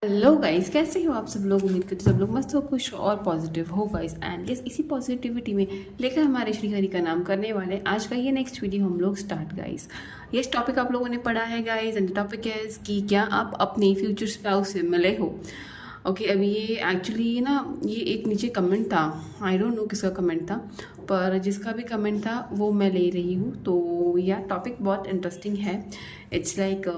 Hello guys, कैसे हो आप सब लोग। उम्मीद करते सब लोग मस्त हो, खुश हो और पॉजिटिव हो गाइस। एंड यस, इसी पॉजिटिविटी में लेकर हमारे श्री हरि का नाम करने वाले आज का ये नेक्स्ट वीडियो हम लोग स्टार्ट गाइस। ये टॉपिक आप लोगों ने पढ़ा है गाइस, एंड टॉपिक है कि क्या आप अपने फ्यूचर स्पाउस से मिले हो। ओके अभी ये एक्चुअली ना ये एक नीचे कमेंट था, आई डोंट नो किसका कमेंट था, पर जिसका भी कमेंट था वो मैं ले रही हूँ। तो यह टॉपिक बहुत इंटरेस्टिंग है। इट्स लाइक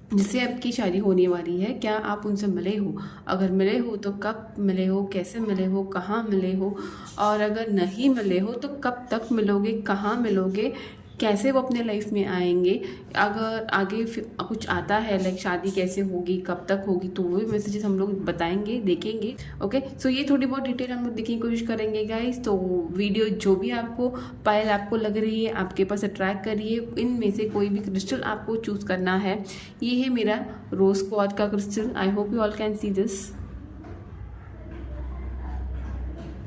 जिससे आपकी शादी होने वाली है, क्या आप उनसे मिले हो? अगर मिले हो तो कब मिले हो, कैसे मिले हो, कहाँ मिले हो, और अगर नहीं मिले हो तो कब तक मिलोगे, कहाँ मिलोगे, कैसे वो अपने लाइफ में आएंगे, अगर आगे कुछ आता है लाइक शादी कैसे होगी, कब तक होगी, तो वो भी मैसेजेस हम लोग बताएंगे, देखेंगे। ओके सो ये थोड़ी बहुत डिटेल हम लोग देखने की कोशिश करेंगे गाइस। तो वीडियो जो भी आपको पायल आपको लग रही है, आपके पास अट्रैक्ट करिए, इनमें से कोई भी क्रिस्टल आपको चूज करना है। ये है मेरा रोज क्वार्ट्ज का crystal. I hope you all can see this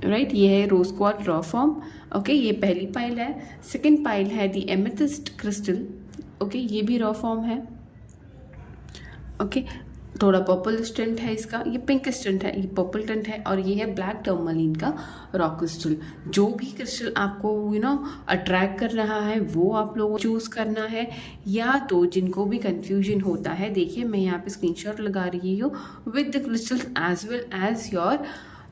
right. ये है रोज क्वार्ट्ज रॉ फॉर्म। ओके ये पहली पाइल है। सेकंड पाइल है दी एमेथिस्ट क्रिस्टल। ओके ये भी रॉ फॉर्म है। ओके थोड़ा पर्पल स्टेंट है इसका, ये पिंक स्टेंट है, ये पर्पल टेंट है, और ये है ब्लैक टर्मलिन का रॉ क्रिस्टल। जो भी क्रिस्टल आपको अट्रैक्ट कर रहा है वो आप लोगों को चूज करना है। या तो जिनको भी कंफ्यूजन होता है, देखिए मैं यहाँ पे स्क्रीनशॉट लगा रही हूँ with the crystal as well as your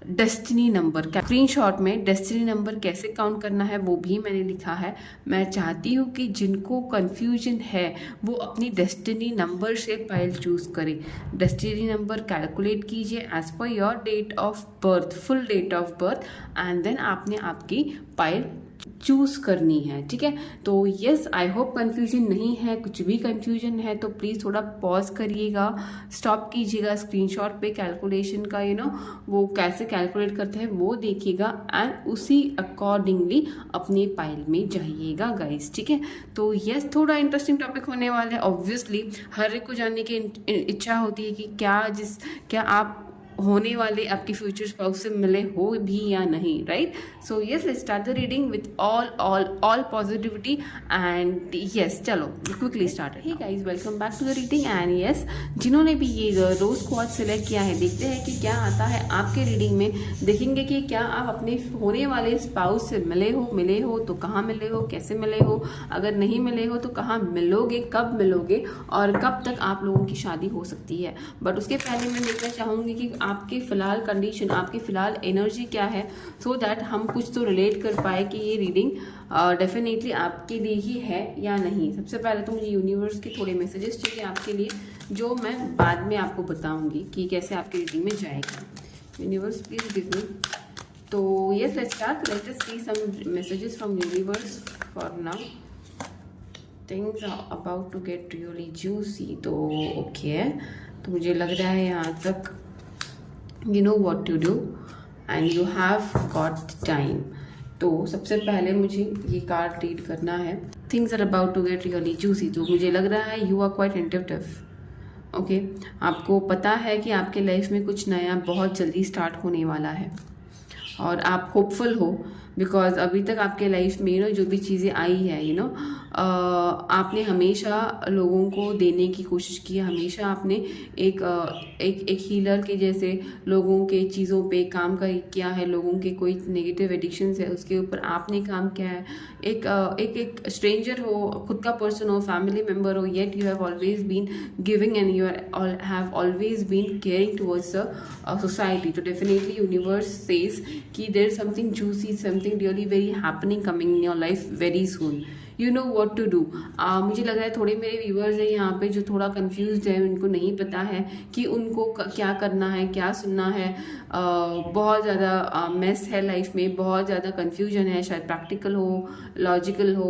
destiny number. Screenshot में डेस्टिनी नंबर कैसे काउंट करना है वो भी मैंने लिखा है। मैं चाहती हूँ कि जिनको कंफ्यूजन है वो अपनी डेस्टिनी नंबर से फाइल चूज करें। डेस्टिनी नंबर कैलकुलेट कीजिए as per your date of birth, full date of birth, and then आपने आपकी फाइल चूज करनी है। ठीक है, तो यस आई होप कंफ्यूजन नहीं है। कुछ भी कंफ्यूजन है तो प्लीज़ थोड़ा पॉज करिएगा, स्टॉप कीजिएगा, स्क्रीनशॉट पे कैलकुलेशन का वो कैसे कैलकुलेट करते हैं वो देखिएगा, एंड उसी अकॉर्डिंगली अपनी फाइल में जाइएगा गाइस। ठीक है, तो यस थोड़ा इंटरेस्टिंग टॉपिक होने वाला है। ऑब्वियसली हर एक को जानने की इच्छा होती है कि क्या आप होने वाले आपके फ्यूचर स्पाउस से मिले हो भी या नहीं, right. So yes let's start the reading with all positivity and yes चलो quickly start. Hey guys, welcome back to the reading. And yes जिन्होंने भी ये रोज क्वार्ट्ज सेलेक्ट किया है, देखते हैं कि क्या आता है आपके रीडिंग में। देखेंगे कि क्या आप अपने होने वाले स्पाउस से मिले हो तो कहाँ मिले हो, कैसे मिले हो, अगर नहीं मिले हो तो कहाँ मिलोगे, कब मिलोगे, और कब तक आप लोगों की शादी हो सकती है। बट उसके पहले मैं देखना चाहूँगी कि आपकी फिलहाल कंडीशन, आपकी फिलहाल एनर्जी क्या है, सो दैट हम कुछ तो रिलेट कर पाए कि ये रीडिंग डेफिनेटली आपके लिए ही है या नहीं। सबसे पहले तो मुझे यूनिवर्स के थोड़े मैसेजेस चाहिए आपके लिए, जो मैं बाद में आपको बताऊंगी कि कैसे आपकी रीडिंग में जाएगा। Universe please give me. तो yes let's start, let us see some messages from universe for now. Things are about to get really juicy. तो ओके तो मुझे लग रहा है यहाँ तक you know what to do and you have got time। तो सबसे पहले मुझे ये कार्ड रीड करना है। Things are about to get really juicy. तो मुझे लग रहा है you are quite intuitive. Okay आपको पता है कि आपके लाइफ में कुछ नया बहुत जल्दी स्टार्ट होने वाला है, और आप होपफुल हो बिकॉज अभी तक आपके लाइफ में जो भी चीज़ें आई है आपने हमेशा लोगों को देने की कोशिश की है। हमेशा आपने एक हीलर के जैसे लोगों के चीज़ों पे काम किया है। लोगों के कोई नेगेटिव एडिक्शंस है उसके ऊपर आपने काम किया है। एक स्ट्रेंजर हो, खुद का पर्सन हो, फैमिली मेम्बर हो, yet you have always been giving and you have always been caring towards the society. तो डेफिनेटली यूनिवर्स सेज कि there is something juicy, something really very happening coming in your life very soon. You know what to do. मुझे लग रहा है थोड़े मेरे viewers हैं यहाँ पे जो थोड़ा कंफ्यूज है, उनको नहीं पता है कि उनको क्या करना है, क्या सुनना है। बहुत ज़्यादा मेस है लाइफ में, बहुत ज़्यादा कंफ्यूजन है, शायद प्रैक्टिकल हो, लॉजिकल हो,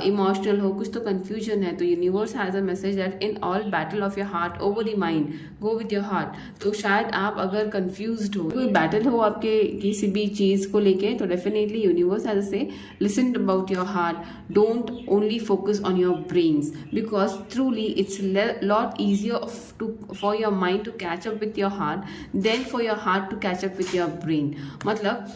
इमोशनल हो, कुछ तो कंफ्यूजन है। तो universe has a message that in all battle of your heart over the mind go with your heart. तो शायद आप अगर कंफ्यूज हो, कोई बैटल हो आपके किसी भी चीज़ को लेके, तो डेफिनेटली यूनिवर्स हैज़ से listen about your heart, don't only focus on your brains, because truly it's lot easier for your mind to catch up with your heart than for your heart to catch up with your brain। मतलब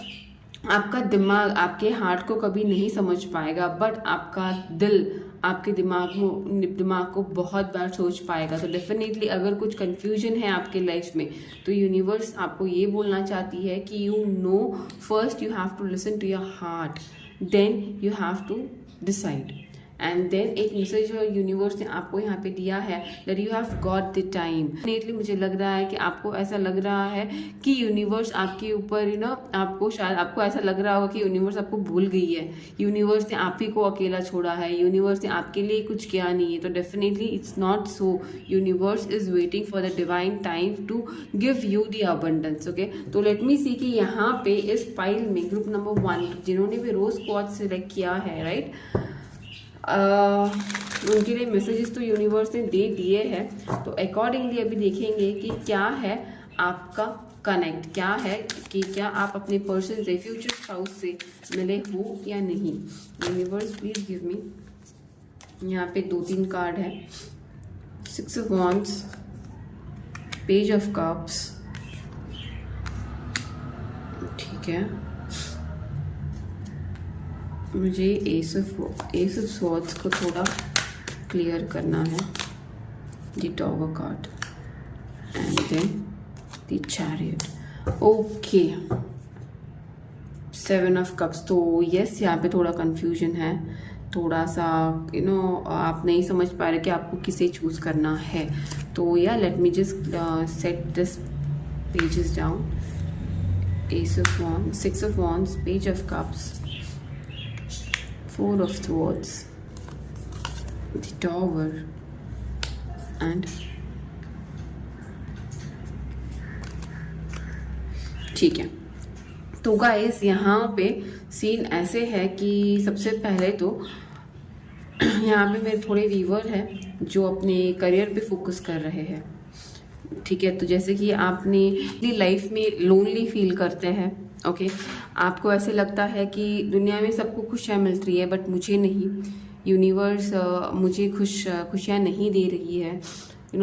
आपका दिमाग आपके heart को कभी नहीं समझ पाएगा, but आपका दिल आपके दिमाग को बहुत बार सोच पाएगा। तो डेफिनेटली अगर कुछ कंफ्यूजन है आपके लाइफ में, तो यूनिवर्स आपको ये बोलना चाहती है कि you know first you have to listen to your heart, then you have to decide. And then एक मैसेज यूनिवर्स ने आपको यहाँ पे दिया है that you have got the time. Definitely मुझे लग रहा है कि आपको ऐसा लग रहा है कि यूनिवर्स आपके ऊपर आपको शायद आपको ऐसा लग रहा होगा कि यूनिवर्स आपको भूल गई है, यूनिवर्स ने आप ही को अकेला छोड़ा है, यूनिवर्स ने आपके लिए कुछ किया नहीं है। तो definitely it's not so. Universe is waiting for the divine time to give you the abundance. Okay, तो लेट मी सी कि यहाँ पे इस फाइल में ग्रुप नंबर 1 जिन्होंने भी रोज क्वार्ट्ज सेलेक्ट किया है, राइट, उनके लिए मैसेजेस तो यूनिवर्स ने दे दिए हैं। तो अकॉर्डिंगली अभी देखेंगे कि क्या है आपका कनेक्ट, क्या है कि क्या आप अपने पर्सन से, फ्यूचर स्पाउस से मिले हो या नहीं। यूनिवर्स प्लीज गिव मी। यहाँ पे 2-3 कार्ड है, 6 of wands, page of cups, ठीक है, मुझे एस ऑफ स्वॉर्ड्स को थोड़ा क्लियर करना है, the tower card and then the chariot. Okay, 7 of cups. तो यस, यहाँ पे थोड़ा कंफ्यूजन है, थोड़ा सा आप नहीं समझ पा रहे कि आपको किसे चूज करना है। तो या let me just set this pages down. S of wands, 6 of wands, page of cups, 4 of swords, the tower and ठीक है। तो गाइस यहाँ पे सीन ऐसे है कि सबसे पहले तो यहाँ पे मेरे थोड़े व्यूअर हैं जो अपने करियर पे फोकस कर रहे हैं, ठीक है। तो जैसे कि आपने अपनी लाइफ में लोनली फील करते हैं, ओके, आपको ऐसे लगता है कि दुनिया में सबको खुशियाँ मिल रही है बट मुझे नहीं, यूनिवर्स मुझे खुशियाँ नहीं दे रही है,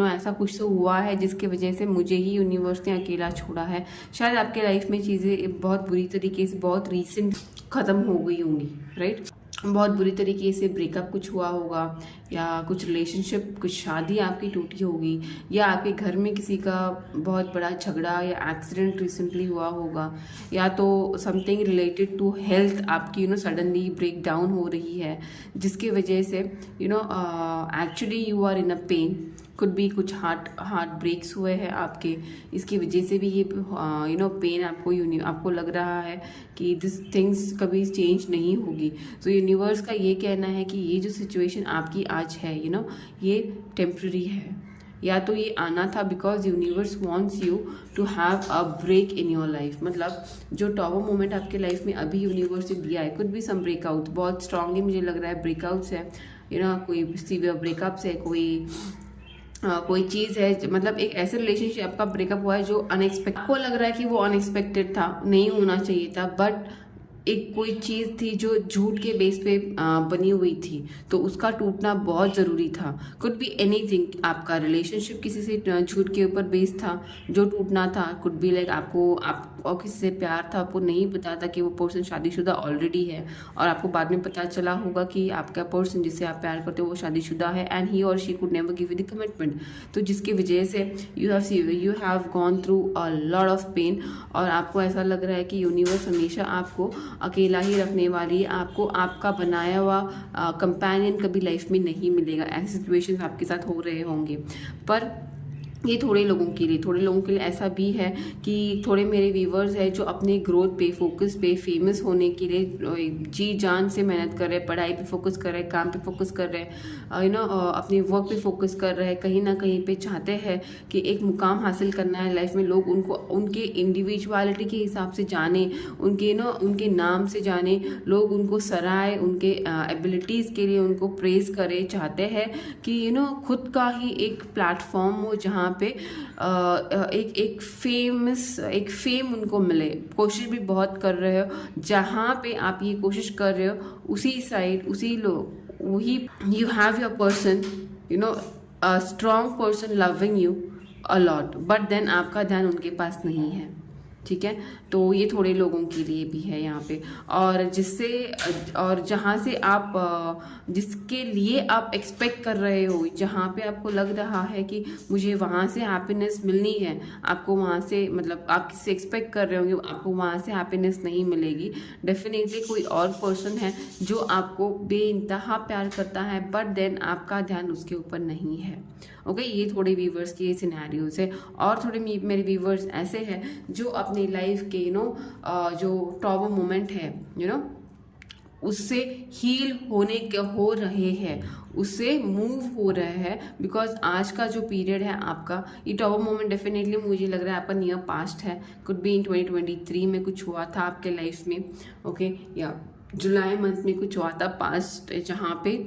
ऐसा कुछ तो हुआ है जिसके वजह से मुझे ही यूनिवर्स ने अकेला छोड़ा है। शायद आपके लाइफ में चीज़ें बहुत बुरी तरीके से बहुत रीसेंट ख़त्म हो गई होंगी, राइट, बहुत बुरी तरीके से ब्रेकअप कुछ हुआ होगा, या कुछ रिलेशनशिप, कुछ शादी आपकी टूटी होगी, या आपके घर में किसी का बहुत बड़ा झगड़ा या एक्सीडेंट रिसेंटली हुआ होगा, या तो समथिंग रिलेटेड टू हेल्थ आपकी सडनली ब्रेक डाउन हो रही है, जिसकी वजह से actually you are in a pain. Could भी कुछ हार्ट ब्रेक्स हुए हैं आपके, इसकी वजह से भी ये पेन आपको लग रहा है कि दिस थिंग्स कभी चेंज नहीं होगी। तो यूनिवर्स का ये कहना है कि ये जो सिचुएशन आपकी आज है ये टेम्प्रेरी है, या तो ये आना था because universe wants you to have a break in your life. मतलब जो टॉवर मोमेंट आपके लाइफ में अभी यूनिवर्स ने दिया है, कुड भी सम ब्रेकआउट, बहुत स्ट्रांगली मुझे लग रहा है ब्रेकआउट्स है, कोई सीवियर ब्रेकअप्स है, कोई चीज़ है, मतलब एक ऐसे रिलेशनशिप आपका ब्रेकअप हुआ है जो अनएक्सपेक्टेड, आपको लग रहा है कि वो अनएक्सपेक्टेड था, नहीं होना चाहिए था, बट एक कोई चीज़ थी जो झूठ के बेस पे बनी हुई थी, तो उसका टूटना बहुत ज़रूरी था। कुड बी एनीथिंग, आपका रिलेशनशिप किसी से झूठ के ऊपर बेस था जो टूटना था, कुड बी लाइक आपको किसी से प्यार था, आपको नहीं पता था कि वो पर्सन शादीशुदा ऑलरेडी है, और आपको बाद में पता चला होगा कि आपका पर्सन जिससे आप प्यार करते हो वो शादीशुदा है, एंड ही और she could never give you the commitment. तो जिसकी वजह से you have gone through a lot of pain, और आपको ऐसा लग रहा है कि यूनिवर्स हमेशा आपको अकेला ही रखने वाली है, आपको आपका बनाया हुआ कंपेनियन कभी लाइफ में नहीं मिलेगा। ऐसे सिचुएशंस आपके साथ हो रहे होंगे, पर ये थोड़े लोगों के लिए ऐसा भी है कि थोड़े मेरे व्यूवर्स हैं जो अपने ग्रोथ पे, फोकस पे, फेमस होने के लिए जी जान से मेहनत कर रहे हैं, पढ़ाई पे फोकस कर रहे हैं, काम पे फोकस कर रहे हैं, अपने वर्क पे फोकस कर रहे हैं, कहीं ना कहीं पे चाहते हैं कि एक मुकाम हासिल करना है लाइफ में, लोग उनको उनके इंडिविजुअलिटी के हिसाब से जाने, उनके नाम से जाने, लोग उनको सराहे, उनके एबिलिटीज़ के लिए उनको प्रेज करें, चाहते हैं कि खुद का ही एक प्लेटफॉर्म हो जहाँ पे एक फेम उनको मिले। कोशिश भी बहुत कर रहे हो, जहाँ पे आप ये कोशिश कर रहे हो उसी साइड उसी लोग वही you have your person, a strong person loving you a lot, but then आपका ध्यान उनके पास नहीं है, ठीक है। तो ये थोड़े लोगों के लिए भी है यहाँ पे, और जिससे और जहाँ से आप जिसके लिए आप एक्सपेक्ट कर रहे हो, जहाँ पे आपको लग रहा है कि मुझे वहाँ से हैप्पीनेस मिलनी है, आपको वहाँ से मतलब आप किससे एक्सपेक्ट कर रहे होंगे, आपको वहाँ से हैप्पीनेस नहीं मिलेगी। डेफिनेटली कोई और पर्सन है जो आपको बेइंतहा प्यार करता है, बट देन आपका ध्यान उसके ऊपर नहीं है। ओके, ये थोड़े व्यूवर्स के सिनेरियोज है। और थोड़े मेरे व्यूवर्स ऐसे हैं जो अपनी लाइफ के जो ट्रॉमा मोमेंट है उससे हील होने के हो रहे हैं, उससे मूव हो रहे हैं, बिकॉज आज का जो पीरियड है आपका, ये ट्रॉमा मोमेंट डेफिनेटली मुझे लग रहा है आपका नियर पास्ट है। कुड बी इन 2023 में कुछ हुआ था आपके लाइफ में, ओके, या जुलाई मंथ में कुछ हुआ था पास्ट, जहाँ पे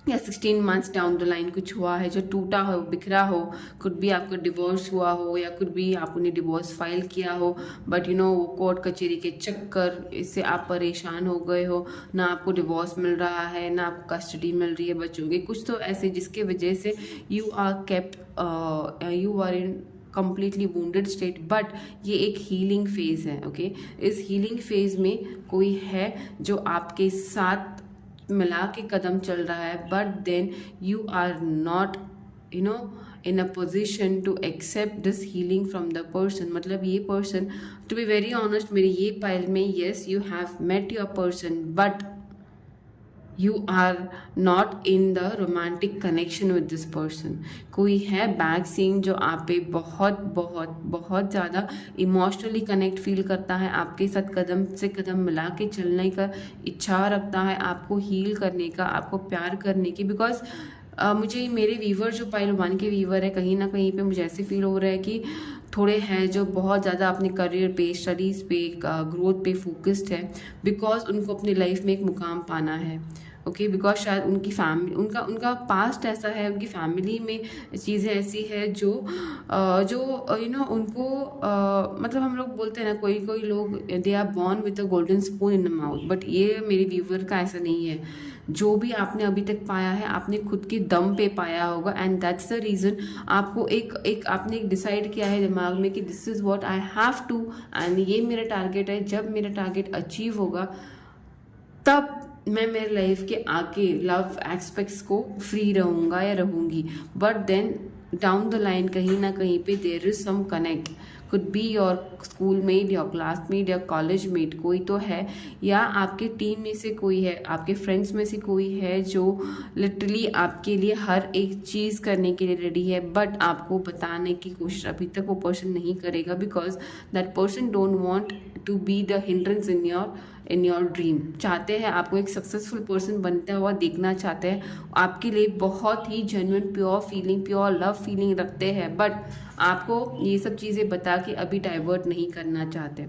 या 16 मंथ्स डाउन द लाइन कुछ हुआ है जो टूटा हो, बिखरा हो। कुड भी आपका डिवोर्स हुआ हो, या कुड भी आपने डिवोर्स फाइल किया हो, बट वो कोर्ट कचहरी के चक्कर इससे आप परेशान हो गए हो, ना आपको डिवोर्स मिल रहा है, ना आपको कस्टडी मिल रही है बच्चों की, कुछ तो ऐसे जिसके वजह से you are in completely wounded state. But ये एक हीलिंग फेज है। ओके, इस हीलिंग फेज में कोई है जो आपके साथ मिला के कदम चल रहा है, but then you are not in a position to accept this healing from the person। मतलब ये person, to be very honest, मेरे ये पाइल में yes you have met your person, but you are not in the romantic connection with this person। कोई है back scene जो आप पे बहुत बहुत बहुत ज़्यादा इमोशनली कनेक्ट फील करता है, आपके साथ कदम से कदम मिला के चलने का इच्छा रखता है, आपको हील करने का, आपको प्यार करने की। बिकॉज मुझे मेरे वीवर जो पाइल 1 के वीवर है, कहीं ना कहीं पे मुझे ऐसे फील हो रहा है कि थोड़े हैं जो बहुत ज़्यादा अपने करियर पे, स्टडीज़ पे, ग्रोथ पे फोकस्ड है, बिकॉज उनको अपनी लाइफ में एक मुकाम पाना है। ओके, बिकॉज शायद उनकी फैमिली, उनका पास्ट ऐसा है, उनकी फैमिली में चीज़ें ऐसी है जो उनको मतलब हम लोग बोलते हैं ना, कोई कोई लोग they are born with a golden spoon in the mouth, but ये मेरे व्यूवर का ऐसा नहीं है। जो भी आपने अभी तक पाया है, आपने खुद के दम पे पाया होगा, एंड दैट्स द रीज़न आपको आपने डिसाइड किया है दिमाग में कि this is what I have to, and ये मेरा टारगेट है। जब मेरा टारगेट अचीव होगा तब मैं मेरे लाइफ के आगे लव एस्पेक्ट्स को फ्री रहूँगा या रहूँगी, but then down the line कहीं ना कहीं पे there is some connect, could be your school mate, your classmate, या कॉलेज मेट, कोई तो है, या आपके टीम में से कोई है, आपके फ्रेंड्स में से कोई है जो लिटरली आपके लिए हर एक चीज़ करने के लिए रेडी है, बट आपको बताने की कोशिश अभी तक वो पर्सन नहीं करेगा, because that person don't want to be the hindrance in your dream. चाहते हैं आपको एक सक्सेसफुल पर्सन बनता हुआ देखना चाहते हैं, आपके लिए बहुत ही genuine pure feeling, pure love feeling रखते हैं, बट आपको ये सब चीज़ें बता के अभी डाइवर्ट नहीं करना चाहते।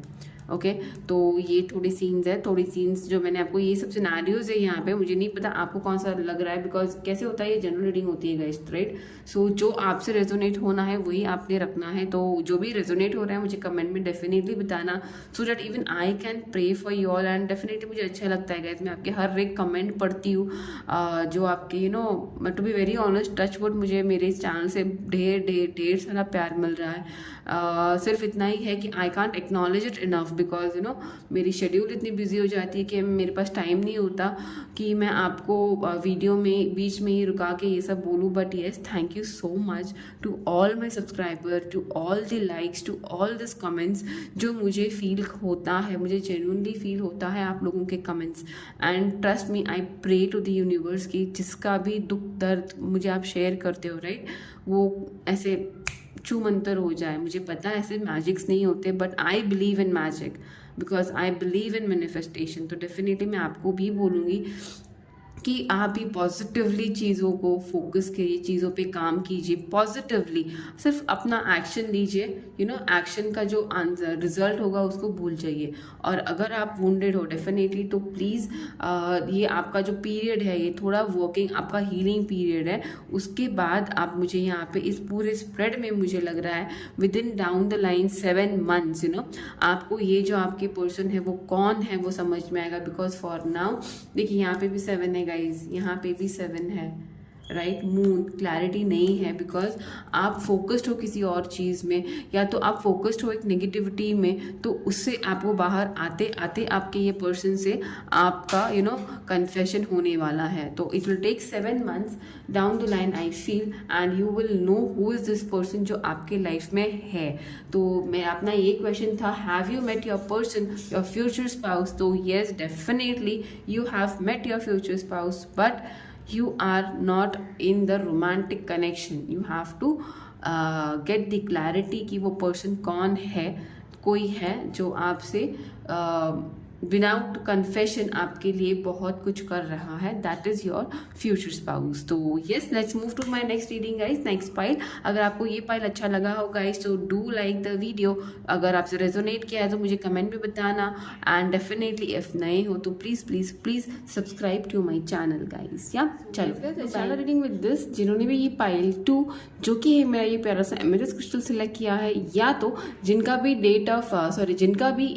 ओके, तो ये थोड़ी सीन्स है, थोड़ी सीन्स जो मैंने आपको, ये सब सिनारियोज है यहाँ पे। मुझे नहीं पता आपको कौन सा लग रहा है, बिकॉज कैसे होता है, ये जनरल रीडिंग होती है गाइस, राइट। सो जो आपसे रेजोनेट होना है वही आपने रखना है। तो जो भी रेजोनेट हो रहा है मुझे कमेंट में डेफिनेटली बताना, so that even I can pray for you all. And definitely मुझे अच्छा लगता है गाइस, मैं आपके हर एक कमेंट पढ़ती हूँ, जो आपके to be very honest, touch wood, मुझे मेरे इस चैनल से ढेर सारा प्यार मिल रहा है। सिर्फ इतना ही है कि I can't acknowledge it enough, because मेरी शेड्यूल इतनी बिजी हो जाती है कि मेरे पास टाइम नहीं होता कि मैं आपको वीडियो में बीच में ही रुका के ये सब बोलूँ। But yes, thank you so much to all my subscriber, to all the likes, to all this comments, जो मुझे फील होता है, मुझे जेन्युइनली फील होता है आप लोगों के comments. And trust me, I pray to the universe की जिसका भी दुख दर्द मुझे आप शेयर करते हो, राइट, वो ऐसे छू मंतर हो जाए। मुझे पता है ऐसे मैजिक्स नहीं होते, but I believe in magic, because I believe in manifestation. तो डेफिनेटली मैं आपको भी बोलूँगी कि आप भी पॉजिटिवली चीज़ों को फोकस करिए, चीज़ों पे काम कीजिए पॉजिटिवली, सिर्फ अपना एक्शन लीजिए। एक्शन का जो आंसर रिजल्ट होगा उसको भूल जाइए। और अगर आप वुंडेड हो डेफिनेटली, तो प्लीज़ ये आपका जो पीरियड है, ये थोड़ा वर्किंग आपका हीलिंग पीरियड है। उसके बाद आप मुझे यहाँ पे इस पूरे स्प्रेड में मुझे लग रहा है with in down the line 7 months आपको ये जो आपके पर्सन है वो कौन है वो समझ में आएगा। बिकॉज फॉर नाउ देखिए, यहाँ पे भी 7 है गाइज, यहाँ पे भी 7 है, राइट, मून क्लैरिटी नहीं है, बिकॉज आप फोकस्ड हो किसी और चीज़ में, या तो आप फोकस्ड हो एक नेगेटिविटी में, तो उससे आपको बाहर आते आते आपके ये पर्सन से आपका कन्फेशन होने वाला है। तो it will take 7 months down the line I feel, and you will know who is this person जो आपके लाइफ में है। तो मेरा अपना ये क्वेश्चन था, have you met your person, your future spouse? तो yes, definitely you have met your future spouse, but you are not in the romantic connection. You have to get the clarity कि वो person कौन है। कोई है जो आपसे without confession आपके लिए बहुत कुछ कर रहा है, that is your future spouse. तो yes, let's move to my next reading guys, next pile. अगर आपको ये पाइल अच्छा लगा हो गाइस तो डू लाइक द वीडियो। अगर आपसे रेजोनेट किया है तो मुझे कमेंट में बताना, एंड डेफिनेटली इफ नए हो तो please please please subscribe to my channel guys. या चलो चैनल रीडिंग विद दिस, जिन्होंने भी ये पाइल 2 जो कि है मेरा ये प्यारा सा एमेथिस्ट क्रिस्टल सिलेक्ट किया है, या तो जिनका भी जिनका भी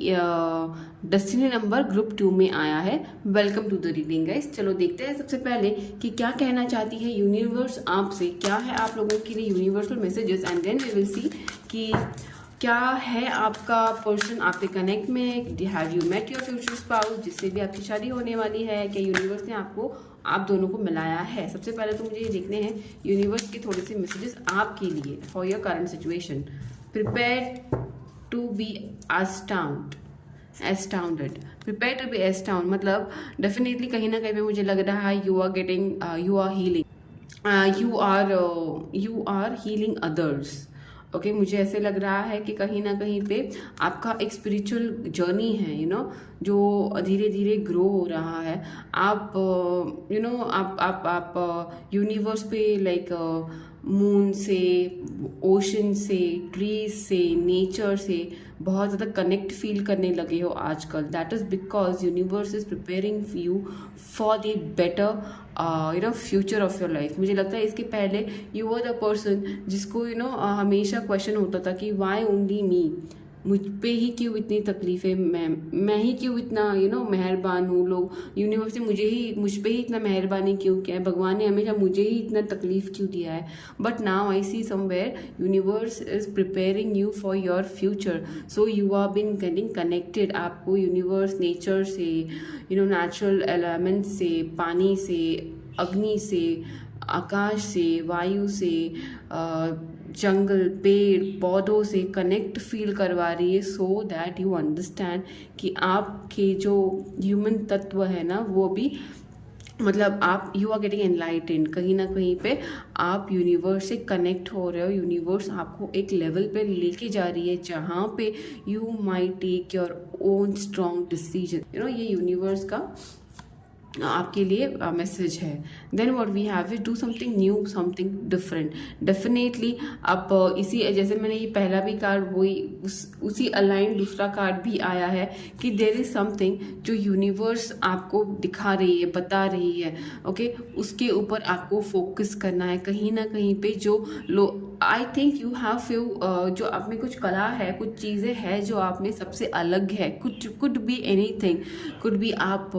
डेस्टिनी नंबर ग्रुप 2 में आया है, welcome to the reading guys. चलो देखते हैं सबसे पहले कि क्या कहना चाहती है यूनिवर्स आपसे, क्या है आप लोगों के लिए universal messages, and then we will see कि क्या है आपका पर्सन आपके कनेक्ट में। Have you met your future spouse, जिससे भी आपकी शादी होने वाली है? क्या यूनिवर्स ने आपको आप दोनों को मिलाया है? सबसे पहले तो मुझे ये देखने हैं यूनिवर्स के थोड़े से मैसेजेस आपके लिए for your current situation. Prepare to be astounded, prepare to be astounded, मतलब डेफिनेटली कहीं ना कहीं पे मुझे लग रहा है you are healing others. Okay, मुझे ऐसे लग रहा है कि कहीं ना कहीं पे आपका एक स्पिरिचुअल जर्नी है, जो धीरे धीरे ग्रो हो रहा है। आप आप यूनिवर्स पे लाइक मून से, ओशन से, ट्रीज से, नेचर से बहुत ज़्यादा कनेक्ट फील करने लगे हो आजकल। That is because universe is preparing you for the better future of your life. मुझे लगता है इसके पहले यू वर द पर्सन जिसको हमेशा क्वेश्चन होता था कि वाई ओनली मी, मुझ पे ही क्यों इतनी तकलीफ़ें, मैं ही क्यों इतना मेहरबान हूँ, लोग यूनिवर्स ने मुझ पे ही इतना मेहरबानी क्यों किया है, भगवान ने हमेशा मुझे ही इतना तकलीफ़ क्यों दिया है। But now I see somewhere universe is preparing you for your future, so you are been getting connected. आपको यूनिवर्स नेचर से, नेचुरल एलिमेंट्स से, पानी से, अग्नि से, आकाश से, वायु से, जंगल, पेड़ पौधों से कनेक्ट फील करवा रही है, सो दैट यू अंडरस्टैंड कि आपके जो ह्यूमन तत्व है ना, वो भी मतलब आप यू आर गेटिंग एनलाइटेंड। कहीं ना कहीं पे आप यूनिवर्स से कनेक्ट हो रहे हो। यूनिवर्स आपको एक लेवल पे लेके जा रही है जहाँ पे you might take your own strong decision. ये यूनिवर्स का आपके लिए मैसेज है। Then what we have is do something new, something different. Definitely आप इसी, जैसे मैंने ये पहला भी कार्ड वही उसी अलाइन दूसरा कार्ड भी आया है कि देयर इज समथिंग जो यूनिवर्स आपको दिखा रही है, बता रही है। ओके, उसके ऊपर आपको फोकस करना है। कहीं ना कहीं पे जो I think you have few जो आप में कुछ कला है, कुछ चीज़ें हैं जो आप में सबसे अलग है। Could be anything, could be आप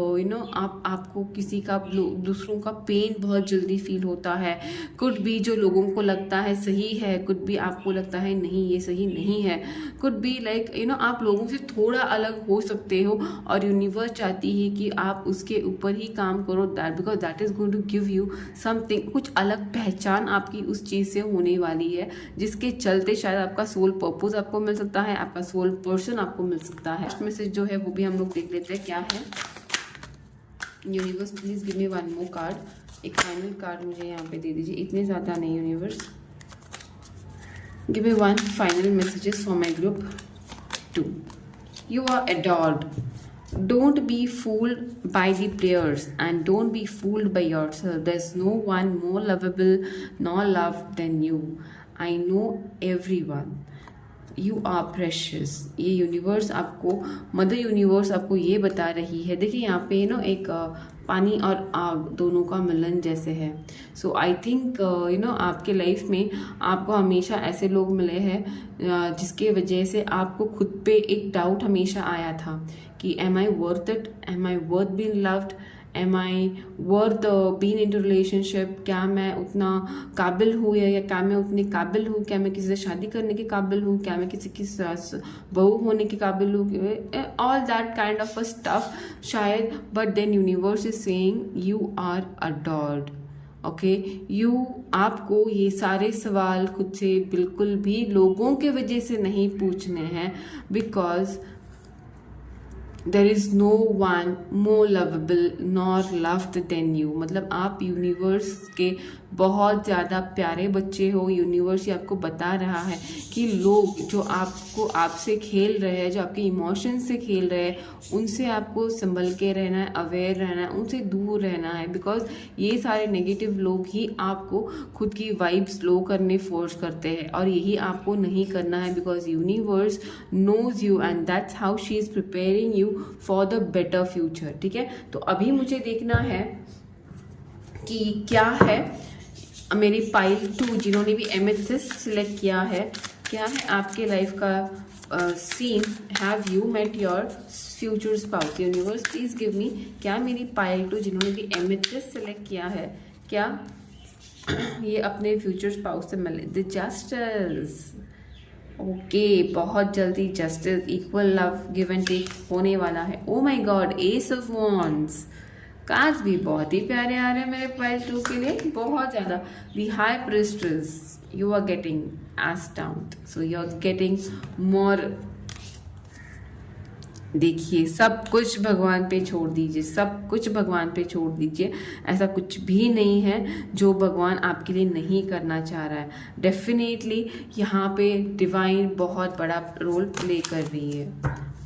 आपको किसी का दूसरों का पेन बहुत जल्दी फील होता है। कुड बी जो लोगों को लगता है सही है, कुड बी आपको लगता है नहीं ये सही नहीं है। कुड बी लाइक आप लोगों से थोड़ा अलग हो सकते हो और यूनिवर्स चाहती है कि आप उसके ऊपर ही काम करो, that because that is going to give you something. कुछ अलग पहचान आपकी उस चीज़ से होने वाली है, जिसके चलते शायद आपका सोल पर्पस आपको मिल सकता है, आपका सोल पर्सन आपको मिल सकता है। नेक्स्ट मैसेज जो है वो भी हम लोग देख लेते हैं क्या है। Universe please give me one more card. एक फाइनल कार्ड मुझे यहाँ पे दे दीजिए, इतने ज़्यादा नहीं universe. Give me one final messages for my group 2। You are adored. Don't be fooled by the prayers and don't be fooled by yourself. There's no one more lovable nor loved than you. I know everyone. You are precious. ये universe आपको, mother universe आपको ये बता रही है। देखिए यहाँ पे एक पानी और आग दोनों का मिलन जैसे है। सो आई थिंक आपके लाइफ में आपको हमेशा ऐसे लोग मिले हैं जिसके वजह से आपको खुद पे एक डाउट हमेशा आया था कि am I worth it, am I worth being loved, am I worth been in to relationship, क्या मैं उतना काबिल हूँ या क्या मैं उतनी काबिल हूँ, क्या मैं किसी से शादी करने के काबिल हूँ, क्या मैं किसी की बहू होने के काबिल हूँ, all that kind of a stuff शायद. But then universe is saying you are adored. Okay, आपको ये सारे सवाल खुद से बिल्कुल भी लोगों के वजह से नहीं पूछने हैं, because there is no one more lovable nor loved than you. मतलब आप यूनिवर्स के बहुत ज़्यादा प्यारे बच्चे हो. यूनिवर्स ये आपको बता रहा है कि लोग जो आपसे खेल रहे हैं, जो आपके इमोशंस से खेल रहे हैं, उनसे आपको संभल के रहना है, अवेयर रहना है, उनसे दूर रहना है. बिकॉज ये सारे नेगेटिव लोग ही आपको खुद की वाइब्स लो करने फोर्स करते हैं, और यही आपको नहीं करना है. Because universe knows you and that's how she is preparing you for the better future. ठीक है, तो अभी मुझे देखना है कि क्या है मेरी पाइल 2 जिन्होंने भी एमेथिस्ट सिलेक्ट किया है, क्या है आपके लाइफ का scene. Have you met your future spouse. Universe please give me, क्या मेरी पाइल 2 जिन्होंने भी एमेथिस्ट सिलेक्ट किया है, क्या ये अपने फ्यूचर स्पाउस से मिले. The justice. ओके, बहुत जल्दी justice, equal love, give and take होने वाला है. Oh my god, ace of wands. Cards भी बहुत ही प्यारे आ रहे हैं मेरे पाइल 2 के लिए, बहुत ज़्यादा. The high priestess, you are getting asked out, so you are getting more. देखिए, सब कुछ भगवान पे छोड़ दीजिए, सब कुछ भगवान पे छोड़ दीजिए. ऐसा कुछ भी नहीं है जो भगवान आपके लिए नहीं करना चाह रहा है. डेफिनेटली यहाँ पे डिवाइन बहुत बड़ा रोल प्ले कर रही है.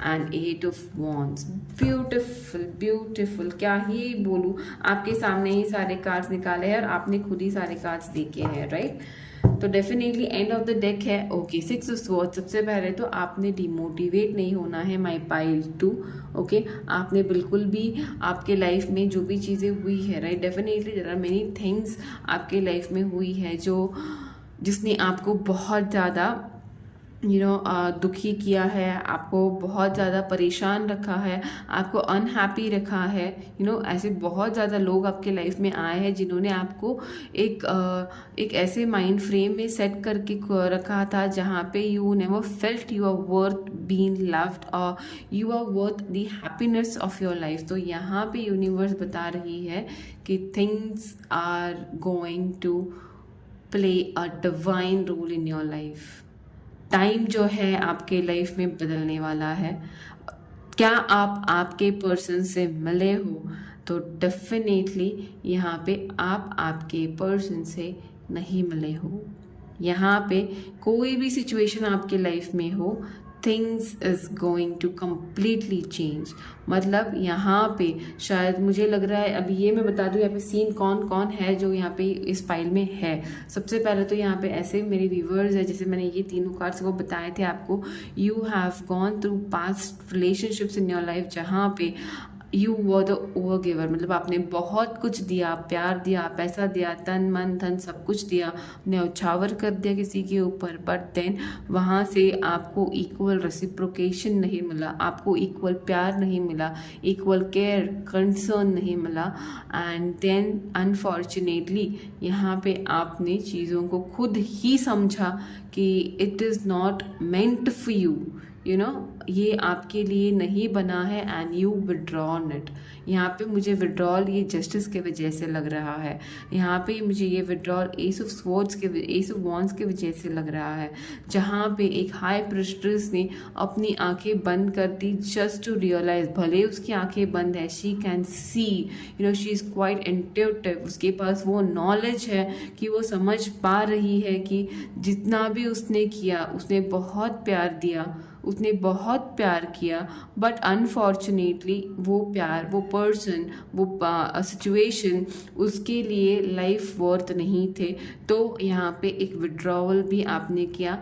And 8 of wands, beautiful beautiful, क्या ही बोलूँ. आपके सामने ही सारे कार्ड्स निकाले हैं और आपने खुद ही सारे कार्ड्स देखे हैं, राइट. तो definitely end of the deck है. Okay, 6 of swords. सबसे पहले तो आपने डिमोटिवेट नहीं होना है माय पाइल 2. ओके, आपने बिल्कुल भी आपके लाइफ में जो भी चीज़ें हुई है, right, definitely there are many things आपके लाइफ में हुई है जिसने आपको बहुत ज़्यादा दुखी किया है, आपको बहुत ज़्यादा परेशान रखा है, आपको अनहैप्पी रखा है. ऐसे बहुत ज़्यादा लोग आपके लाइफ में आए हैं जिन्होंने आपको एक ऐसे माइंड फ्रेम में सेट करके रखा था जहाँ पे you never felt you are worth being loved और you are worth the happiness of your life. तो यहाँ पे यूनिवर्स बता रही है कि things are going to play a divine role in your life. Time जो है आपके लाइफ में बदलने वाला है. क्या आप आपके पर्सन से मिले हो, तो डेफिनेटली यहाँ पे आप आपके पर्सन से नहीं मिले हो. यहाँ पे कोई भी सिचुएशन आपके लाइफ में हो, things is going to completely change. मतलब यहाँ पे शायद मुझे लग रहा है, अभी ये मैं बता दूँ यहाँ पे सीन कौन कौन है जो यहाँ पे इस फाइल में है. सबसे पहले तो यहाँ पे ऐसे मेरे व्यूवर्स है, जैसे मैंने ये तीनों कार्ड्स को बताए थे आपको. You have gone through past relationships in your life जहाँ पे you were the over giver. मतलब आपने बहुत कुछ दिया, प्यार दिया, पैसा दिया, तन मन धन सब कुछ दिया, न्यौछावर कर दिया किसी के ऊपर. बट देन वहाँ से आपको इक्वल रेसिप्रोकेशन नहीं मिला, आपको इक्वल प्यार नहीं मिला, इक्वल केयर कंसर्न नहीं मिला. एंड देन अनफॉर्चुनेटली यहाँ पे आपने चीज़ों को खुद ही समझा कि it is not meant for you. ये आपके लिए नहीं बना है एंड यू विड्रॉन इट. यहाँ पे मुझे विड्रॉल ये जस्टिस के वजह से लग रहा है. यहाँ पे मुझे ये विड्रॉल एस ऑफ वॉन्ड्स के वजह से लग रहा है, जहाँ पे एक हाई प्रिस्ट्रेस ने अपनी आंखें बंद कर दी जस्ट टू रियलाइज. भले उसकी आंखें बंद है, she can see, she is quite intuitive. उसके पास वो नॉलेज है कि वो समझ पा रही है कि जितना भी उसने किया, उसने बहुत प्यार दिया, उसने बहुत प्यार किया. बट अनफॉर्चुनेटली वो प्यार, वो पर्सन, वो सिचुएशन उसके लिए लाइफ वर्थ नहीं थे. तो यहाँ पे एक विड्रॉवल भी आपने किया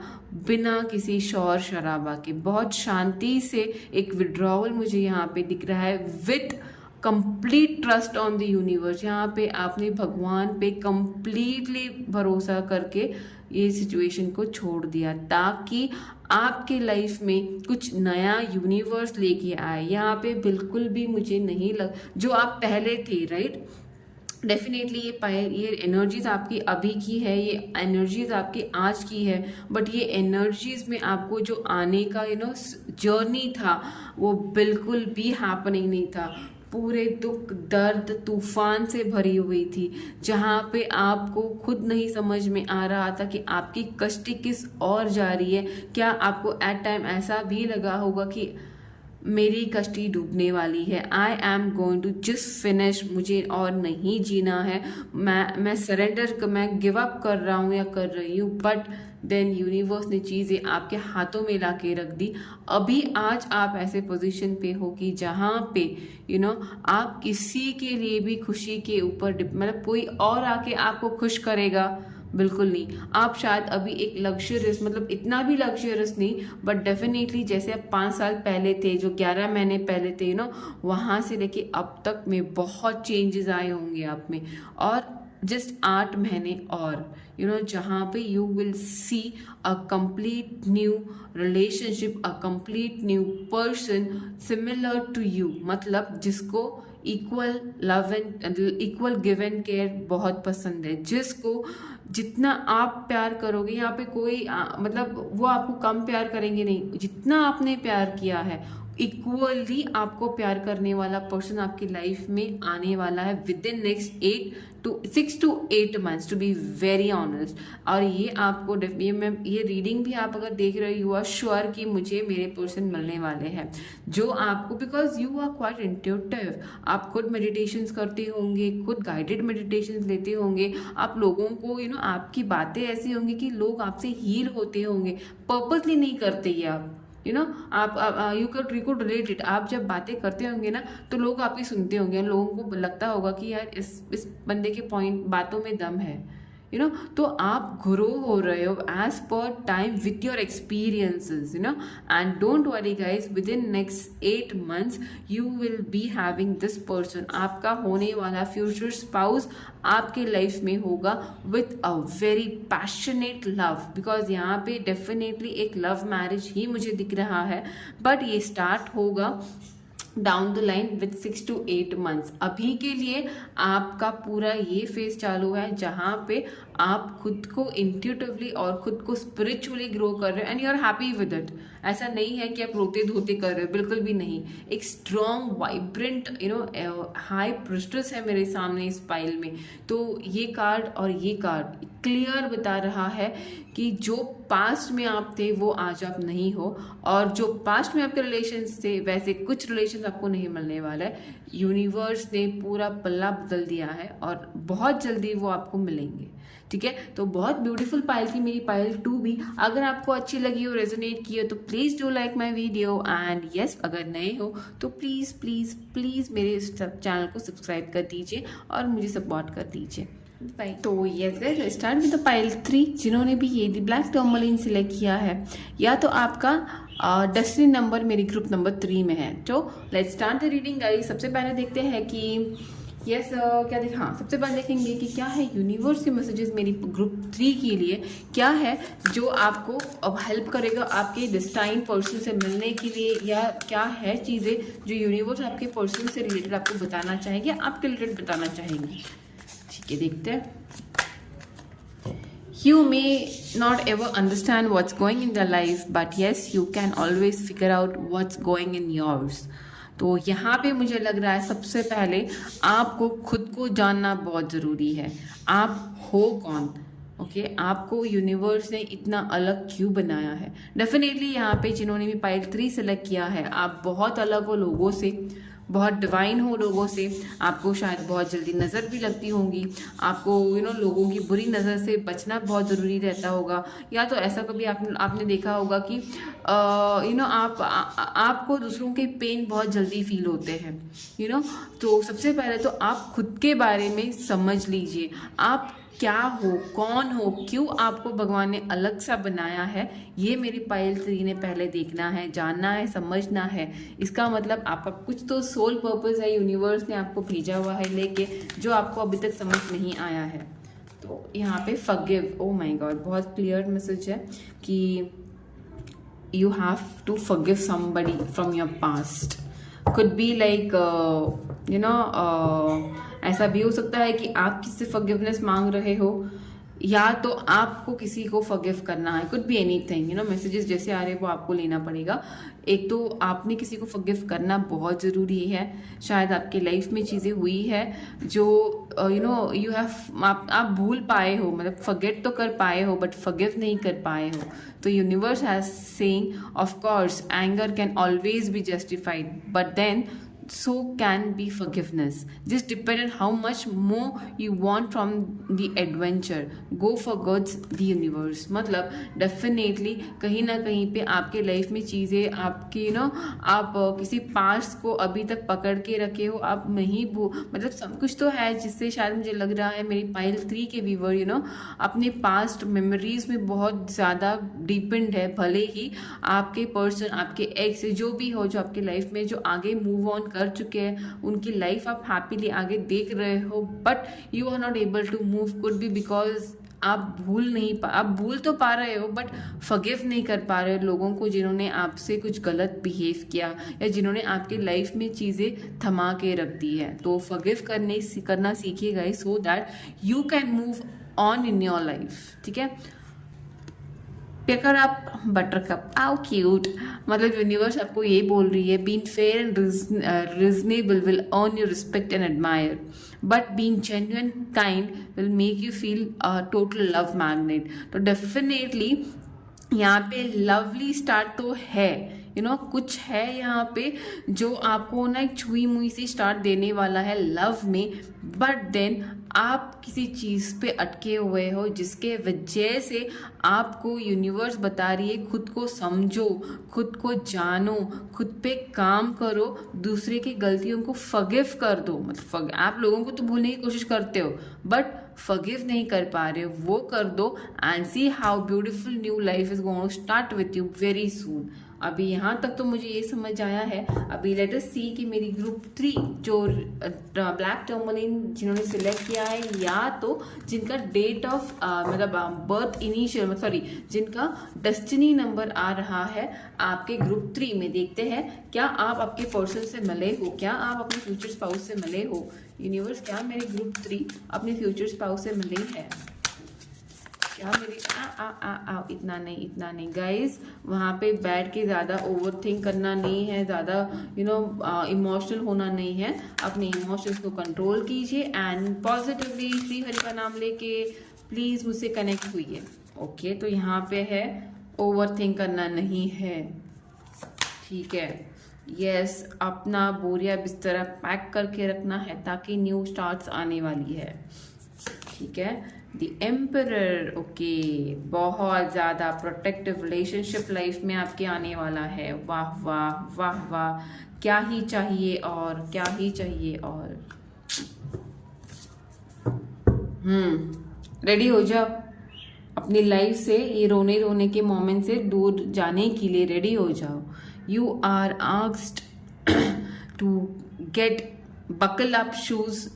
बिना किसी शोर शराबा के. बहुत शांति से एक विड्रॉवल मुझे यहाँ पे दिख रहा है with complete trust on the universe. यहाँ पे आपने भगवान पे कंप्लीटली भरोसा करके ये सिचुएशन को छोड़ दिया ताकि आपके लाइफ में कुछ नया यूनिवर्स लेके आए। यहाँ पे बिल्कुल भी मुझे नहीं जो आप पहले थे, राइट, डेफिनेटली ये एनर्जीज आपकी अभी की है, ये एनर्जीज आपकी आज की है, बट ये एनर्जीज में आपको जो आने का जर्नी था वो बिल्कुल भी हैपनिंग नहीं था। पूरे दुख दर्द तूफान से भरी हुई थी, जहाँ पे आपको खुद नहीं समझ में आ रहा था कि आपकी कश्ती किस ओर जा रही है। क्या आपको एट टाइम ऐसा भी लगा होगा कि मेरी कश्ती डूबने वाली है, I am going to just finish, मुझे और नहीं जीना है, मैं सरेंडर, मैं गिव अप कर रहा हूँ या कर रही हूँ। बट देन यूनिवर्स ने चीज़ें आपके हाथों में ला के रख दी। अभी आज आप ऐसे पोजीशन पे हो कि जहाँ पे आप किसी के लिए भी खुशी के ऊपर मतलब कोई और आके आपको खुश करेगा, बिल्कुल नहीं। आप शायद अभी एक लग्जरियस, मतलब इतना भी लग्जरियस नहीं, बट डेफिनेटली जैसे आप 5 साल पहले थे, जो 11 महीने पहले थे, वहाँ से लेके अब तक में बहुत चेंजेस आए होंगे आप में। और जस्ट 8 महीने और जहाँ पे you will see a complete new relationship, a complete new person similar to you, मतलब जिसको equal love and equal give and care बहुत पसंद है, जिसको जितना आप प्यार करोगे, यहाँ पे कोई मतलब वो आपको कम प्यार करेंगे नहीं, जितना आपने प्यार किया है इक्वली आपको प्यार करने वाला पर्सन आपकी लाइफ में आने वाला है with in next 6 to 8 months, to be very honest. और ये आपको ये रीडिंग भी आप अगर देख रहे हो, यू आर श्योर कि मुझे मेरे पर्सन मिलने वाले हैं जो आपको, because you are quite intuitive, आप खुद मेडिटेशंस करते होंगे, खुद गाइडेड मेडिटेशंस लेते होंगे, आप लोगों को आपकी बातें ऐसी होंगी कि लोग आपसे हील होते होंगे, पर्पसली नहीं करते ये आप आप यू कुड रिलेट इट। आप जब बातें करते होंगे ना तो लोग आपकी सुनते होंगे, लोगों को लगता होगा कि यार इस बंदे के बातों में दम है, तो आप ग्रो हो रहे हो as per time with your experiences, and don't worry guys, with in next 8 months you will be having this person. आपका होने वाला फ्यूचर स्पाउस आपके लाइफ में होगा with a very passionate love, because यहाँ पे डेफिनेटली एक लव मैरिज ही मुझे दिख रहा है, बट ये स्टार्ट होगा down the line with 6 to 8 months। अभी के लिए आपका पूरा ये फेज चालू है जहाँ पे आप खुद को इंट्यूटिवली और खुद को स्पिरिचुअली ग्रो कर रहे हो and you are happy with it. ऐसा नहीं है कि आप रोते धोते कर रहे हो, बिल्कुल भी नहीं। एक स्ट्रॉन्ग वाइब्रेंट हाई प्रिस्टेस है मेरे सामने इस पाइल में। तो ये कार्ड और ये कार्ड क्लियर बता रहा है कि जो पास्ट में आप थे वो आज आप नहीं हो, और जो पास्ट में आपके रिलेशंस थे वैसे कुछ रिलेशंस आपको नहीं मिलने वाला है। यूनिवर्स ने पूरा पल्ला बदल दिया है और बहुत जल्दी वो आपको मिलेंगे, ठीक है। तो बहुत ब्यूटीफुल पाइल थी मेरी पाइल 2 भी। अगर आपको अच्छी लगी हो, रेजोनेट की हो, तो please do like my video, and yes अगर नए हो तो प्लीज़ प्लीज़ प्लीज़ मेरे चैनल को सब्सक्राइब कर दीजिए और मुझे सपोर्ट कर दीजिए। तो yes guys, start with the pile 3। जिन्होंने भी ये ब्लैक टर्मोलिन सिलेक्ट किया है, या तो आपका डेस्टिनी नंबर मेरी ग्रुप नंबर 3 में है। तो let's start the reading guys. सबसे पहले देखते हैं कि क्या देख हाँ सबसे पहले देखेंगे कि क्या है यूनिवर्स के मैसेजेस मेरी ग्रुप 3 के लिए, क्या है जो आपको अब हेल्प करेगा आपके डिस्टाइन पर्सन से मिलने के लिए, या क्या है चीज़ें जो यूनिवर्स आपके पर्सन से रिलेटेड आपको बताना चाहेंगे, आपके रिलेटेड बताना चाहेंगे। ठीक है, देखते हैं। You may not ever understand what's going in their life, but yes, you can always figure out what's going in yours. तो यहाँ पे मुझे लग रहा है सबसे पहले आपको खुद को जानना बहुत ज़रूरी है। आप हो कौन, ओके आपको यूनिवर्स ने इतना अलग क्यों बनाया है। डेफिनेटली यहाँ पे जिन्होंने भी पाइल 3 सेलेक्ट किया है, आप बहुत अलग हो लोगों से, बहुत डिवाइन हो लोगों से। आपको शायद बहुत जल्दी नज़र भी लगती होंगी, आपको लोगों की बुरी नज़र से बचना बहुत ज़रूरी रहता होगा। या तो ऐसा कभी आपने देखा होगा कि आपको दूसरों के पेन बहुत जल्दी फील होते हैं। तो सबसे पहले तो आप खुद के बारे में समझ लीजिए, आप क्या हो, कौन हो, क्यों आपको भगवान ने अलग सा बनाया है। ये मेरी पाइल 3 ने पहले देखना है, जानना है, समझना है। इसका मतलब आपका कुछ तो सोल पर्पस है, यूनिवर्स ने आपको भेजा हुआ है लेके, जो आपको अभी तक समझ नहीं आया है। तो यहाँ पे फॉरगिव, ओ माय गॉड, बहुत क्लियर मैसेज है कि you have to forgive somebody from your past. Could be like ऐसा भी हो सकता है कि आप किसी से forgiveness मांग रहे हो, या तो आपको किसी को फॉरगिव करना है. कुड बी एनीथिंग, मैसेजेस जैसे आ रहे हैं वो आपको लेना पड़ेगा. एक तो आपने किसी को फॉरगिव करना बहुत ज़रूरी है. शायद आपके लाइफ में चीज़ें हुई है जो यू हैव आप भूल पाए हो, मतलब फॉरगेट तो कर पाए हो बट फॉरगिव नहीं कर पाए हो. तो universe has saying of course anger can always be justified, but then so can be forgiveness. Just depend on how much more you want from the adventure. Go for God's the universe. मतलब definitely कहीं ना कहीं पे आपके life में चीज़ें आपकी आप किसी पास्ट को अभी तक पकड़ के रखे हो, आप नहीं मतलब सब कुछ तो है जिससे शायद मुझे लग रहा है मेरी पाइल 3 के व्यूवर अपने पास्ट मेमोरीज में बहुत ज़्यादा डिपेंड है. भले ही आपके पर्सन, आपके एक्स, जो भी हो, जो आपके लाइफ में जो आगे मूव ऑन कर चुके हैं, उनकी लाइफ आप हैप्पीली आगे देख रहे हो, but you are not able to move. Could be because आप भूल तो पा रहे हो बट फॉरगिव नहीं कर पा रहे हो लोगों को जिन्होंने आपसे कुछ गलत बिहेव किया या जिन्होंने आपके लाइफ में चीज़ें थमा के रख दी है. तो फॉरगिव करना सीखिए guys, so that you can move on in your life. ठीक है. पेकर अप बटरकप, आउ क्यूट. मतलब यूनिवर्स आपको ये बोल रही है, being fair and reasonable will earn your respect and admire, but being genuine kind will make you feel total love magnet. तो डेफिनेटली यहाँ पे लवली स्टार्ट तो है, कुछ है यहाँ पे जो आपको एक छुई मुई सी स्टार्ट देने वाला है लव में, बट देन आप किसी चीज़ पे अटके हुए हो जिसके वजह से आपको यूनिवर्स बता रही है खुद को समझो, खुद को जानो, खुद पे काम करो, दूसरे की गलतियों को फॉरगिव कर दो. मतलब आप लोगों को तो भूलने की कोशिश करते हो बट फॉरगिव नहीं कर पा रहे हो, वो कर दो and see how beautiful new life is going to start with you very soon. अभी यहाँ तक तो मुझे ये समझ आया है. अभी लेट अस सी कि मेरी ग्रुप 3 जो ब्लैक टर्मोलिन जिन्होंने सिलेक्ट किया है, या तो जिनका डेट ऑफ मतलब बर्थ इनिशियल जिनका डेस्टिनी नंबर आ रहा है आपके ग्रुप 3 में, देखते हैं क्या आप आपके पर्सन से मिले हो, क्या आप अपने फ्यूचर स्पाउस से मिले हो. यूनिवर्स, क्या मेरे ग्रुप 3 अपने फ्यूचर स्पाउस से मिले हैं, क्या मेरी इतना नहीं गाइज. वहाँ पे बैठ के ज़्यादा ओवर थिंक करना नहीं है, ज़्यादा इमोशनल होना नहीं है. अपने इमोशंस को कंट्रोल कीजिए एंड पॉजिटिवली श्री हरि का नाम लेके प्लीज़ मुझसे कनेक्ट हुइए. ओके, तो यहाँ पे है ओवर थिंक करना नहीं है. ठीक है. यस, अपना बोरिया बिस्तरा पैक करके रखना है ताकि न्यू स्टार्ट्स आने वाली है. ठीक है. द एम्परर, ओके, बहुत ज़्यादा प्रोटेक्टिव रिलेशनशिप लाइफ में आपके आने वाला है. वाह वाह वाह वाह, क्या ही चाहिए और क्या ही चाहिए. और रेडी हो जाओ अपनी लाइफ से, ये रोने के मोमेंट से दूर जाने के लिए रेडी हो जाओ. You are asked to get buckle up shoes